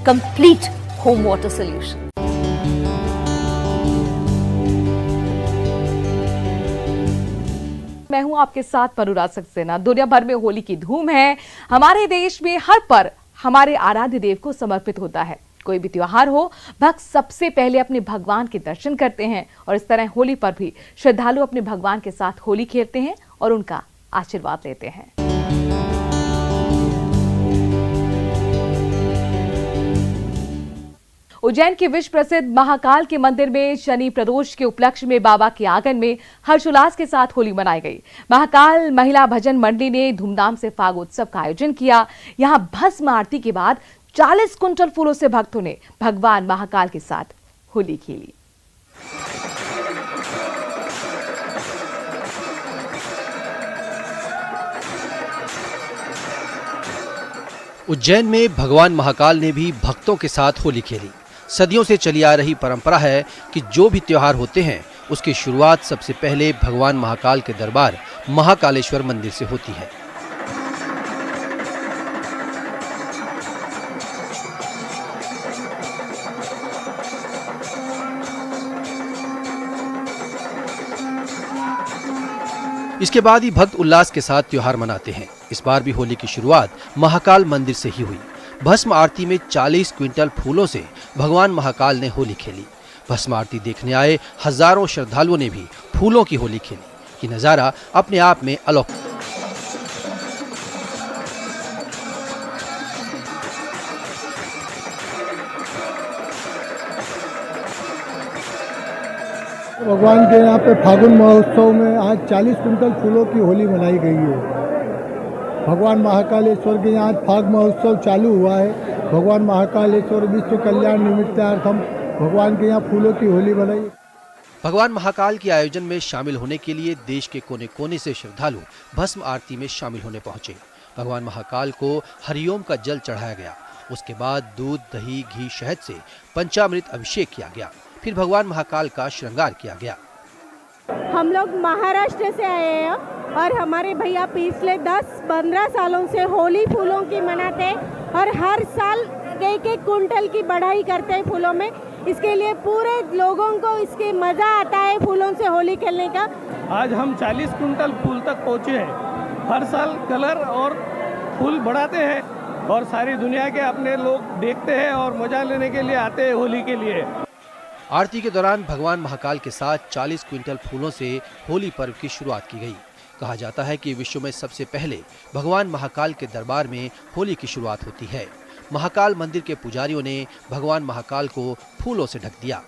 complete home water solution. मैं हूं आपके साथ अनुराग सक्सेना। दुनिया भर में होली की धूम है। हमारे देश में हर पर्व हमारे आराध्य देव को समर्पित होता है। कोई भी त्योहार हो, भक्त सबसे पहले अपने भगवान के दर्शन करते हैं और इस तरह होली पर भी श्रद्धालु अपने भगवान के साथ होली खेलते हैं और उनका आशीर्वाद लेते हैं। उज्जैन के विश्व प्रसिद्ध महाकाल के मंदिर में शनि प्रदोष के उपलक्ष्य में बाबा के आंगन में हर्षोल्लास के साथ होली मनाई गई। महाकाल महिला भजन मंडली ने धूमधाम से फागोत्सव का आयोजन किया। यहां भस्म आरती के बाद 40 कुंटल फूलों से भक्तों ने भगवान महाकाल के साथ होली खेली। उज्जैन में भगवान महाकाल ने भी भक्तों के साथ होली खेली। सदियों से चली आ रही परंपरा है कि जो भी त्योहार होते हैं उसकी शुरुआत सबसे पहले भगवान महाकाल के दरबार महाकालेश्वर मंदिर से होती है। इसके बाद ही भक्त उल्लास के साथ त्योहार मनाते हैं। इस बार भी होली की शुरुआत महाकाल मंदिर से ही हुई। भस्म आरती में 40 क्विंटल फूलों से भगवान महाकाल ने होली खेली। भस्म आरती देखने आए हजारों श्रद्धालुओं ने भी फूलों की होली खेली। ये नजारा अपने आप में अलौकिक। भगवान के यहाँ पे फागुन महोत्सव में आज 40 कुंटल फूलों की होली मनाई गई है। भगवान महाकालेश्वर के यहाँ फाग महोत्सव चालू हुआ है। भगवान महाकालेश्वर विश्व कल्याण निमित्तार्थम भगवान के यहाँ फूलों की होली मनाई। भगवान महाकाल के आयोजन में शामिल होने के लिए देश के कोने कोने से श्रद्धालु भस्म आरती में शामिल होने पहुंचे। भगवान महाकाल को हरिओम का जल चढ़ाया गया। उसके बाद दूध, दही, घी, शहद से पंचामृत अभिषेक किया गया। फिर भगवान महाकाल का श्रृंगार किया गया। हम लोग महाराष्ट्र से आए हैं और हमारे भैया पिछले 10-15 सालों से होली फूलों की मनाते हैं और हर साल एक कुंटल की बढ़ाई करते हैं फूलों में। इसके लिए पूरे लोगों को इसके मज़ा आता है फूलों से होली खेलने का। आज हम 40 कुंटल फूल तक पहुँचे हैं। हर साल कलर और फूल बढ़ाते हैं और सारी दुनिया के अपने लोग देखते हैं और मजा लेने के लिए आते हैं होली के लिए। आरती के दौरान भगवान महाकाल के साथ 40 क्विंटल फूलों से होली पर्व की शुरुआत की गई। कहा जाता है कि विश्व में सबसे पहले भगवान महाकाल के दरबार में होली की शुरुआत होती है। महाकाल मंदिर के पुजारियों ने भगवान महाकाल को फूलों से ढक दिया।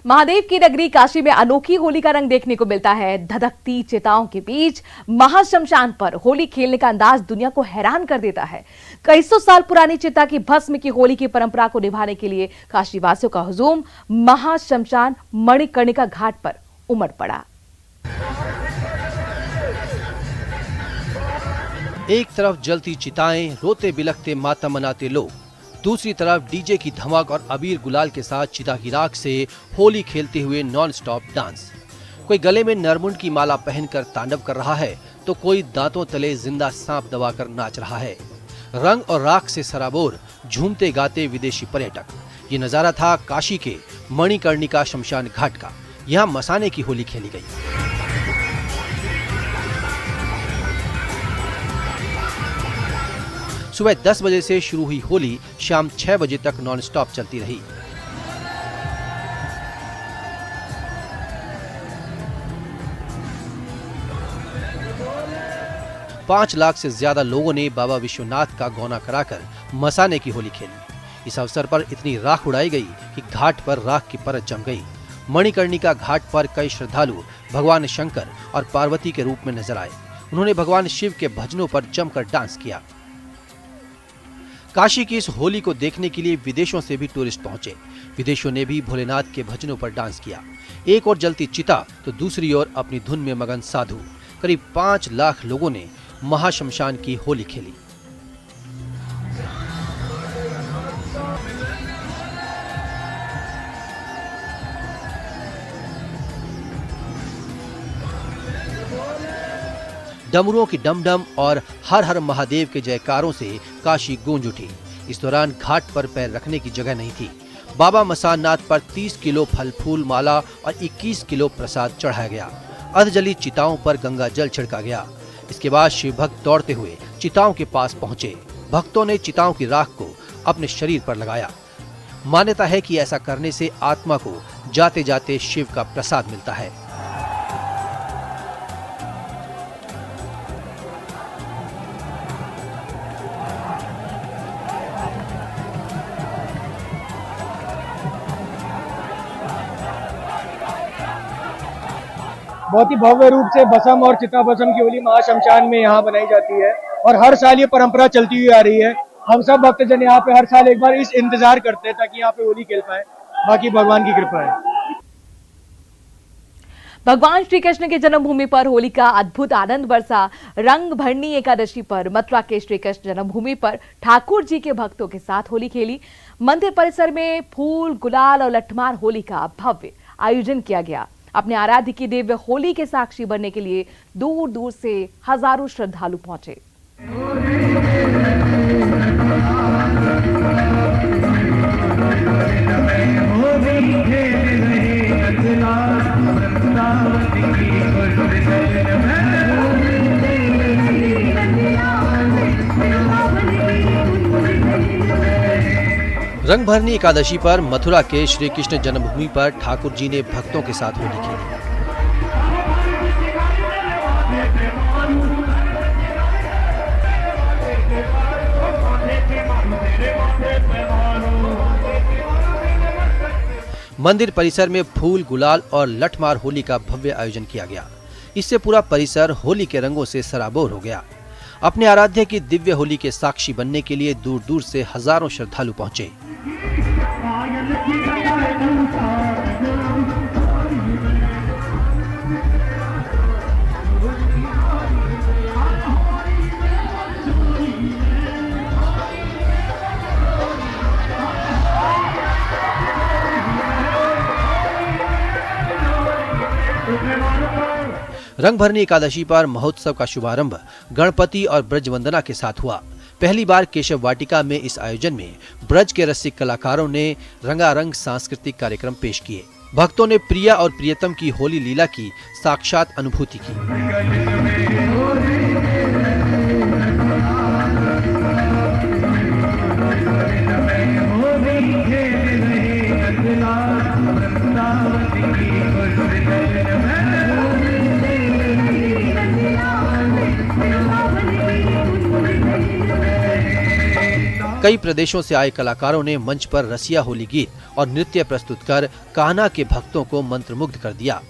महादेव की नगरी काशी में अनोखी होली का रंग देखने को मिलता है। धधकती चिताओं के बीच महाश्मशान पर होली खेलने का अंदाज दुनिया को हैरान कर देता है। कई सौ साल पुरानी चिता की भस्म की होली की परंपरा को निभाने के लिए काशी वासियों का हुजूम महाश्मशान मणिकर्णिका घाट पर उमड़ पड़ा। एक तरफ जलती चिताएं, रोते बिलखते मातम मनाते लोग, दूसरी तरफ डीजे की धमक और अबीर गुलाल के साथ चिता की राख से होली खेलते हुए नॉन स्टॉप डांस। कोई गले में नरमुंड की माला पहनकर तांडव कर रहा है तो कोई दांतों तले जिंदा सांप दबाकर नाच रहा है। रंग और राख से सराबोर झूमते गाते विदेशी पर्यटक। ये नजारा था काशी के मणिकर्णिका शमशान घाट का। यहाँ मसाने की होली खेली गई। सुबह 10 बजे से शुरू हुई होली शाम 6 बजे तक नॉन स्टॉप चलती रही। पांच लाख से ज्यादा लोगों ने बाबा विश्वनाथ का गौना कराकर मसाने की होली खेली। इस अवसर पर इतनी राख उड़ाई गई कि घाट पर राख की परत जम गई। मणिकर्णिका घाट पर कई श्रद्धालु भगवान शंकर और पार्वती के रूप में नजर आए। उन्होंने भगवान शिव के भजनों पर जमकर डांस किया। काशी की इस होली को देखने के लिए विदेशों से भी टूरिस्ट पहुंचे। विदेशों ने भी भोलेनाथ के भजनों पर डांस किया। एक ओर जलती चिता तो दूसरी ओर अपनी धुन में मगन साधु। करीब 5 लाख लोगों ने महाशमशान की होली खेली। डमरुओं की डमडम और हर हर महादेव के जयकारों से काशी गूंज उठी। इस दौरान घाट पर पैर रखने की जगह नहीं थी। बाबा मसाननाथ पर 30 किलो फल फूल माला और 21 किलो प्रसाद चढ़ाया गया। अर्धजली चिताओं पर गंगा जल छिड़का गया। इसके बाद शिव भक्त दौड़ते हुए चिताओं के पास पहुंचे। भक्तों ने चिताओं की राख को अपने शरीर पर लगाया। मान्यता है कि ऐसा करने से आत्मा को जाते जाते शिव का प्रसाद मिलता है। बहुत ही भव्य रूप से भस्म और चिता भस्म की होली महाशमशान में यहाँ बनाई जाती है और हर साल ये परंपरा चलती हुई आ रही है। हम सब भक्तजन यहाँ पे हर साल एक बार इस इंतजार करते हैं ताकि यहाँ पे होली खेल पाए। बाकी भगवान की कृपा है। भगवान श्री कृष्ण के जन्मभूमि पर होली का अद्भुत आनंद बरसा। रंग भरनी एकादशी पर मथुरा के श्री कृष्ण जन्मभूमि पर ठाकुर जी के भक्तों के साथ होली खेली। मंदिर परिसर में फूल गुलाल और लठमार होली का भव्य आयोजन किया गया। अपने आराध्य की दिव्य होली के साक्षी बनने के लिए दूर दूर से हजारों श्रद्धालु पहुंचे। रंगभरनी एकादशी पर मथुरा के श्री कृष्ण जन्मभूमि पर ठाकुर जी ने भक्तों के साथ होली खेली। मंदिर परिसर में फूल गुलाल और लठमार होली का भव्य आयोजन किया गया। इससे पूरा परिसर होली के रंगों से सराबोर हो गया। अपने आराध्य की दिव्य होली के साक्षी बनने के लिए दूर दूर से हजारों श्रद्धालु पहुंचे। रंगभरनी एकादशी पर महोत्सव का शुभारंभ गणपति और ब्रज वंदना के साथ हुआ। पहली बार केशव वाटिका में इस आयोजन में ब्रज के रसिक कलाकारों ने रंगारंग सांस्कृतिक कार्यक्रम पेश किए। भक्तों ने प्रिया और प्रियतम की होली लीला की साक्षात अनुभूति की। कई प्रदेशों से आए कलाकारों ने मंच पर रसिया होली गीत और नृत्य प्रस्तुत कर कान्हा के भक्तों को मंत्रमुग्ध कर दिया।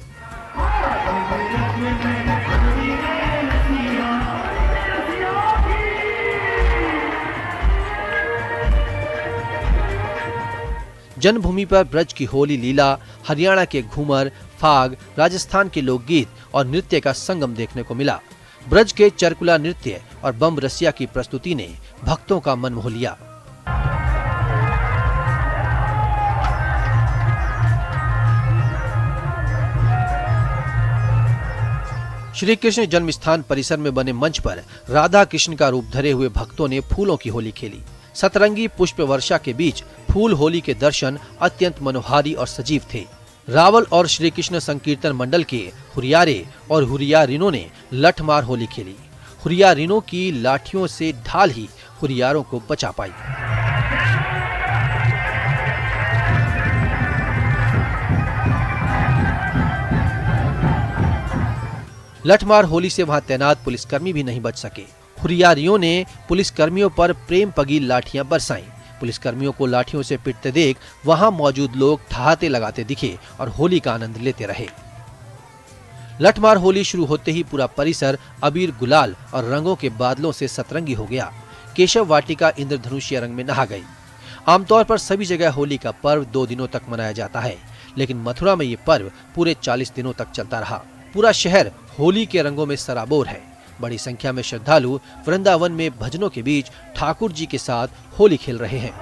जन्मभूमि पर ब्रज की होली लीला, हरियाणा के घूमर, फाग, राजस्थान के लोकगीत और नृत्य का संगम देखने को मिला। ब्रज के चरकुला नृत्य और बम रसिया की प्रस्तुति ने भक्तों का मन मोह लिया। श्री कृष्ण जन्म स्थान परिसर में बने मंच पर राधा कृष्ण का रूप धरे हुए भक्तों ने फूलों की होली खेली। सतरंगी पुष्प वर्षा के बीच फूल होली के दर्शन अत्यंत मनोहारी और सजीव थे। रावल और श्री कृष्ण संकीर्तन मंडल के हुरियारे और हुरियारिनों ने लठमार होली खेली। हुरियारिनों की लाठियों से ढाल ही हुरियारों को बचा पाई। लठमार होली से वहां तैनात पुलिसकर्मी भी नहीं बच सके। हुरियारियों ने पुलिसकर्मियों पर प्रेम पगी लाठियां बरसाईं। पुलिसकर्मियों को लाठियों से पिटते देख वहां मौजूद लोग ठहाते लगाते दिखे और होली का आनंद लेते रहे। लठमार होली शुरू होते ही पूरा परिसर अबीर गुलाल और रंगों के बादलों से सतरंगी हो गया। केशव वाटिका इंद्रधनुषीय रंग में नहा गई। आमतौर पर सभी जगह होली का पर्व 2 दिनों तक मनाया जाता है, लेकिन मथुरा में ये पर्व पूरे 40 दिनों तक चलता रहा। पूरा शहर होली के रंगों में सराबोर है। बड़ी संख्या में श्रद्धालु वृंदावन में भजनों के बीच ठाकुर जी के साथ होली खेल रहे हैं।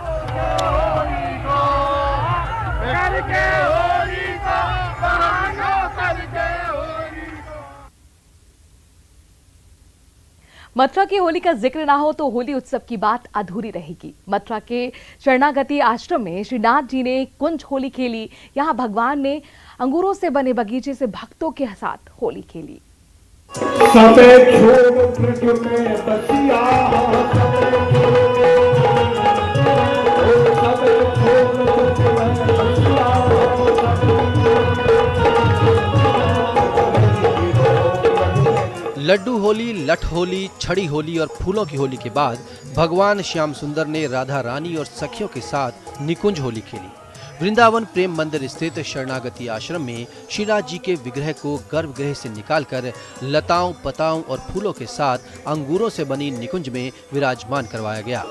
मथुरा की होली का जिक्र ना हो तो होली उत्सव की बात अधूरी रहेगी। मथुरा के शरणागति आश्रम में श्रीनाथ जी ने कुंज होली खेली। यहाँ भगवान ने अंगूरों से बने बगीचे से भक्तों के साथ होली खेली। लड्डू होली, लठ होली, छड़ी होली और फूलों की होली के बाद भगवान श्याम सुंदर ने राधा रानी और सखियों के साथ निकुंज होली खेली। वृंदावन प्रेम मंदिर स्थित शरणागति आश्रम में श्रीनाथ जी के विग्रह को गर्भगृह से निकालकर लताओं, पताओं और फूलों के साथ अंगूरों से बनी निकुंज में विराजमान करवाया गया।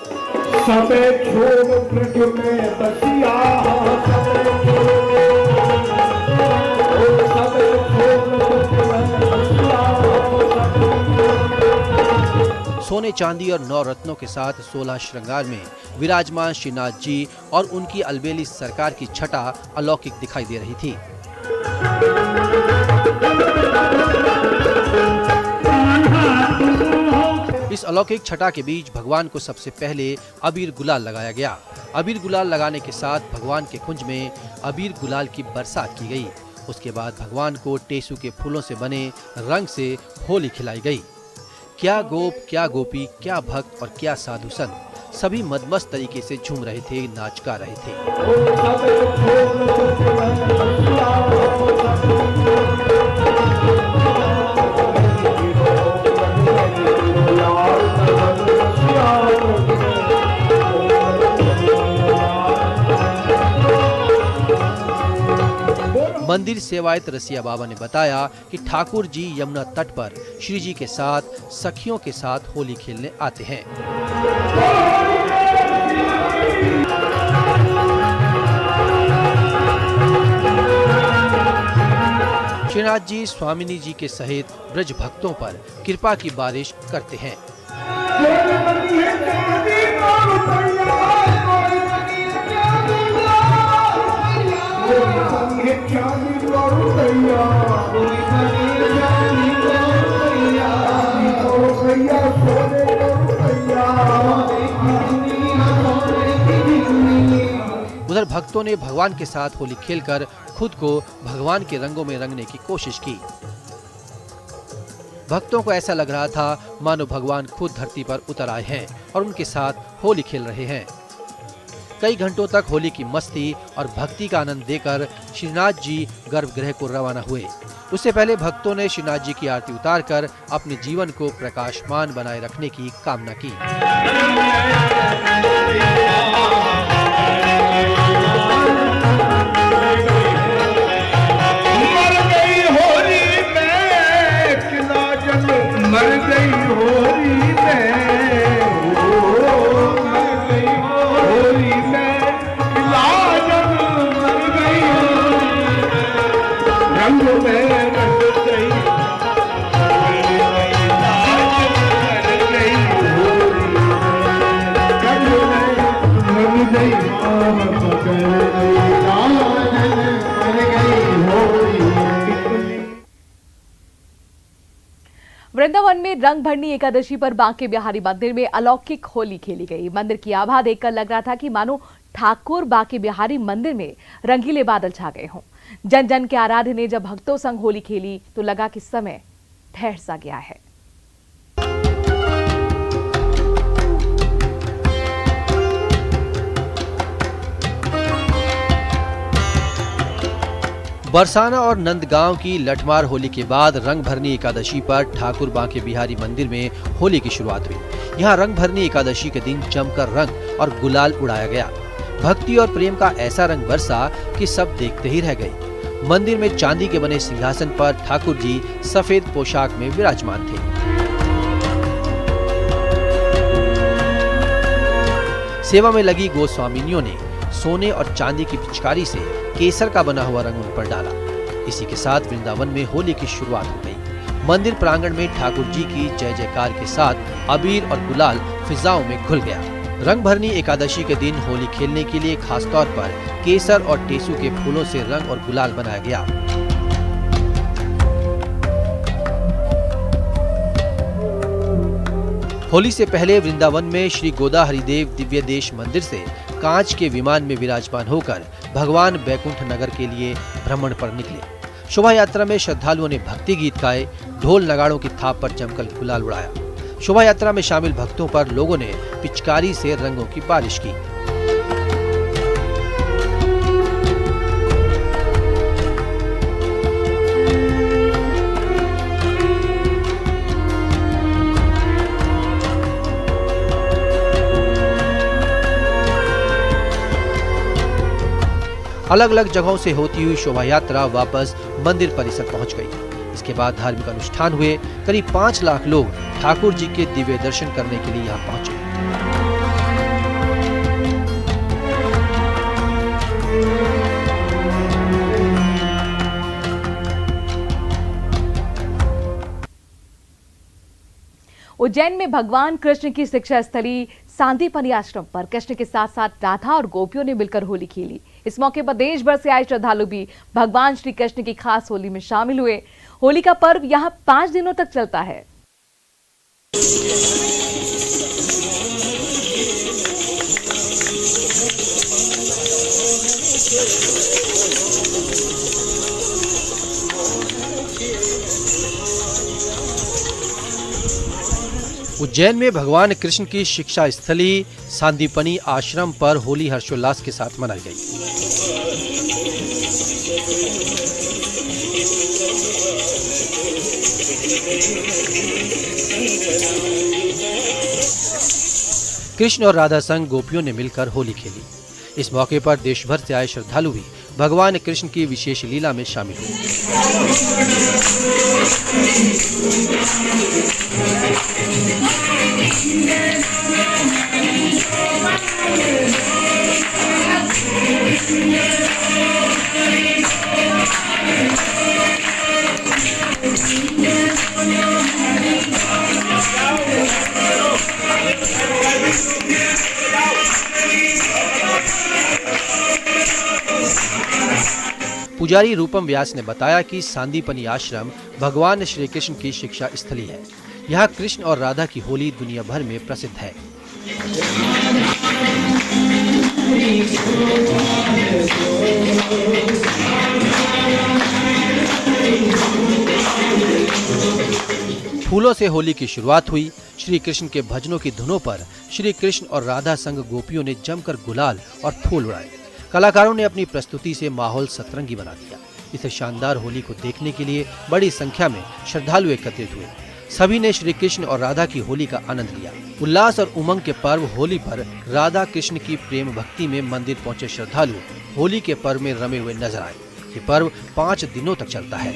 सोने चांदी और 9 रत्नों के साथ 16 श्रृंगार में विराजमान श्रीनाथ जी और उनकी अलबेली सरकार की छटा अलौकिक दिखाई दे रही थी। इस अलौकिक छटा के बीच भगवान को सबसे पहले अबीर गुलाल लगाया गया। अबीर गुलाल लगाने के साथ भगवान के कुंज में अबीर गुलाल की बरसात की गई। उसके बाद भगवान को टेसू के फूलों से बने रंग से होली खिलाई गई। क्या गोप, क्या गोपी, क्या भक्त और क्या साधु संत सभी मदमस्त तरीके से झूम रहे थे, नाच गा रहे थे। मंदिर सेवायत रसिया बाबा ने बताया कि ठाकुर जी यमुना तट पर श्री जी के साथ सखियों के साथ होली खेलने आते हैं। श्रीनाथ जी स्वामिनी जी के सहित ब्रज भक्तों पर कृपा की बारिश करते हैं। उधर भक्तों ने भगवान के साथ होली खेलकर खुद को भगवान के रंगों में रंगने की कोशिश की। भक्तों को ऐसा लग रहा था मानो भगवान खुद धरती पर उतर आए हैं और उनके साथ होली खेल रहे हैं। कई घंटों तक होली की मस्ती और भक्ति का आनंद देकर श्रीनाथ जी गर्भगृह को रवाना हुए। उससे पहले भक्तों ने श्रीनाथ जी की आरती उतारकर अपने जीवन को प्रकाशमान बनाए रखने की कामना की। वृंदावन में रंग भरनी एकादशी पर बांके बिहारी मंदिर में अलौकिक होली खेली गई। मंदिर की आभा देखकर लग रहा था कि मानो ठाकुर बांके बिहारी मंदिर में रंगीले बादल छा गए हों। जन जन के आराध्य ने जब भक्तों संग होली खेली तो लगा कि समय ठहर सा गया है। बरसाना और नंदगांव की लठमार होली के बाद रंग भरनी एकादशी पर ठाकुर बांके बिहारी मंदिर में होली की शुरुआत हुई। यहाँ रंग भरनी एकादशी के दिन जमकर रंग और गुलाल उड़ाया गया। भक्ति और प्रेम का ऐसा रंग बरसा कि सब देखते ही रह गए। मंदिर में चांदी के बने सिंहासन पर ठाकुर जी सफेद पोशाक में विराजमान थे। सेवा में लगी गोस्वामिनियों ने सोने और चांदी की पिचकारी से केसर का बना हुआ रंग उन पर डाला। इसी के साथ वृंदावन में होली की शुरुआत हो गई। मंदिर प्रांगण में ठाकुर जी की जय जयकार के साथ अबीर और गुलाल फिजाओं में घुल गया। रंग भरनी एकादशी के दिन होली खेलने के लिए खासतौर पर केसर और टेसू के फूलों से रंग और गुलाल बनाया गया। होली से पहले वृंदावन में श्री गोदा हरिदेव दिव्य देश मंदिर से कांच के विमान में विराजमान होकर भगवान बैकुंठ नगर के लिए भ्रमण पर निकले। शोभा यात्रा में श्रद्धालुओं ने भक्ति गीत गाए, ढोल नगाड़ों की थाप पर जमकर गुलाल उड़ाया। शोभा यात्रा में शामिल भक्तों पर लोगों ने पिचकारी से रंगों की बारिश की। अलग अलग जगहों से होती हुई शोभा यात्रा वापस मंदिर परिसर पहुंच गई। इसके बाद धार्मिक अनुष्ठान हुए। करीब 5 लाख लोग ठाकुर जी के दिव्य दर्शन करने के लिए यहाँ पहुंचे। उज्जैन में भगवान कृष्ण की शिक्षा स्थली सांदीपनी आश्रम पर कृष्ण के साथ साथ राधा और गोपियों ने मिलकर होली खेली। इस मौके पर देश भर से आए श्रद्धालु भी भगवान श्री कृष्ण की खास होली में शामिल हुए। होली का पर्व यहाँ 5 दिनों तक चलता है। उज्जैन में भगवान कृष्ण की शिक्षा स्थली सांदीपनी आश्रम पर होली हर्षोल्लास के साथ मनाई गई। कृष्ण और राधा संग गोपियों ने मिलकर होली खेली। इस मौके पर देश भर से आए श्रद्धालु भी भगवान कृष्ण की विशेष लीला में शामिल हुए। पुजारी रूपम व्यास ने बताया कि सांदीपनी आश्रम भगवान श्री कृष्ण की शिक्षा स्थली है। यहाँ कृष्ण और राधा की होली दुनिया भर में प्रसिद्ध है। फूलों से होली की शुरुआत हुई। श्री कृष्ण के भजनों की धुनों पर श्री कृष्ण और राधा संग गोपियों ने जमकर गुलाल और फूल उड़ाए। कलाकारों ने अपनी प्रस्तुति से माहौल सतरंगी बना दिया। इस शानदार होली को देखने के लिए बड़ी संख्या में श्रद्धालु एकत्रित हुए। सभी ने श्री कृष्ण और राधा की होली का आनंद लिया। उल्लास और उमंग के पर्व होली पर राधा कृष्ण की प्रेम भक्ति में मंदिर पहुंचे श्रद्धालु होली के पर्व में रमे हुए नजर आए। ये पर्व 5 दिनों तक चलता है।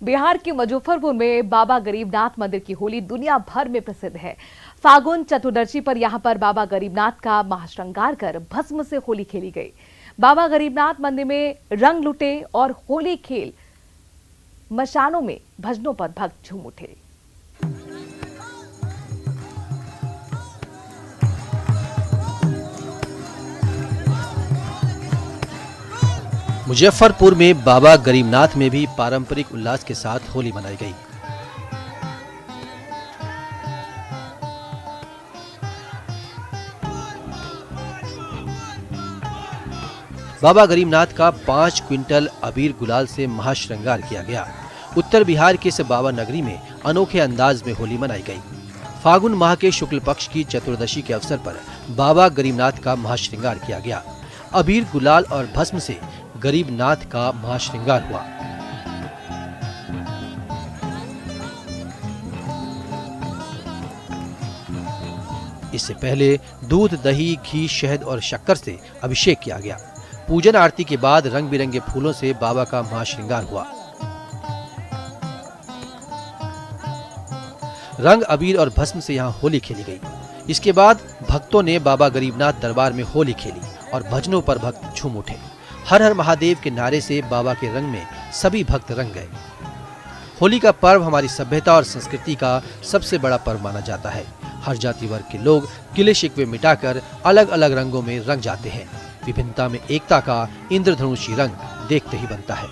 बिहार के मुजफ्फरपुर में बाबा गरीबनाथ मंदिर की होली दुनिया भर में प्रसिद्ध है। फागुन चतुर्दशी पर यहां पर बाबा गरीबनाथ का महाश्रृंगार कर भस्म से होली खेली गई। बाबा गरीबनाथ मंदिर में रंग लुटे और होली खेल मशानों में भजनों पर भक्त झूम उठे। मुजफ्फरपुर में बाबा गरीबनाथ में भी पारंपरिक उल्लास के साथ होली मनाई गई। बाबा गरीबनाथ का 5 क्विंटल अबीर गुलाल से महाश्रृंगार किया गया। उत्तर बिहार के इस बाबा नगरी में अनोखे अंदाज में होली मनाई गई। फागुन माह के शुक्ल पक्ष की चतुर्दशी के अवसर पर बाबा गरीबनाथ का महाश्रृंगार किया गया। अबीर गुलाल और भस्म से गरीबनाथ का महाश्रृंगार हुआ। इससे पहले दूध, दही, घी, शहद और शक्कर से अभिषेक किया गया। पूजन आरती के बाद रंग बिरंगे फूलों से बाबा का महाश्रृंगार हुआ। रंग, अबीर और भस्म से यहाँ होली खेली गई। इसके बाद भक्तों ने बाबा गरीबनाथ दरबार में होली खेली और भजनों पर भक्त झूम उठे। हर हर महादेव के नारे से बाबा के रंग में सभी भक्त रंग गए। होली का पर्व हमारी सभ्यता और संस्कृति का सबसे बड़ा पर्व माना जाता है। हर जाति वर्ग के लोग गिले शिकवे मिटाकर अलग अलग रंगों में रंग जाते हैं। विभिन्नता में एकता का इंद्रधनुषी रंग देखते ही बनता है।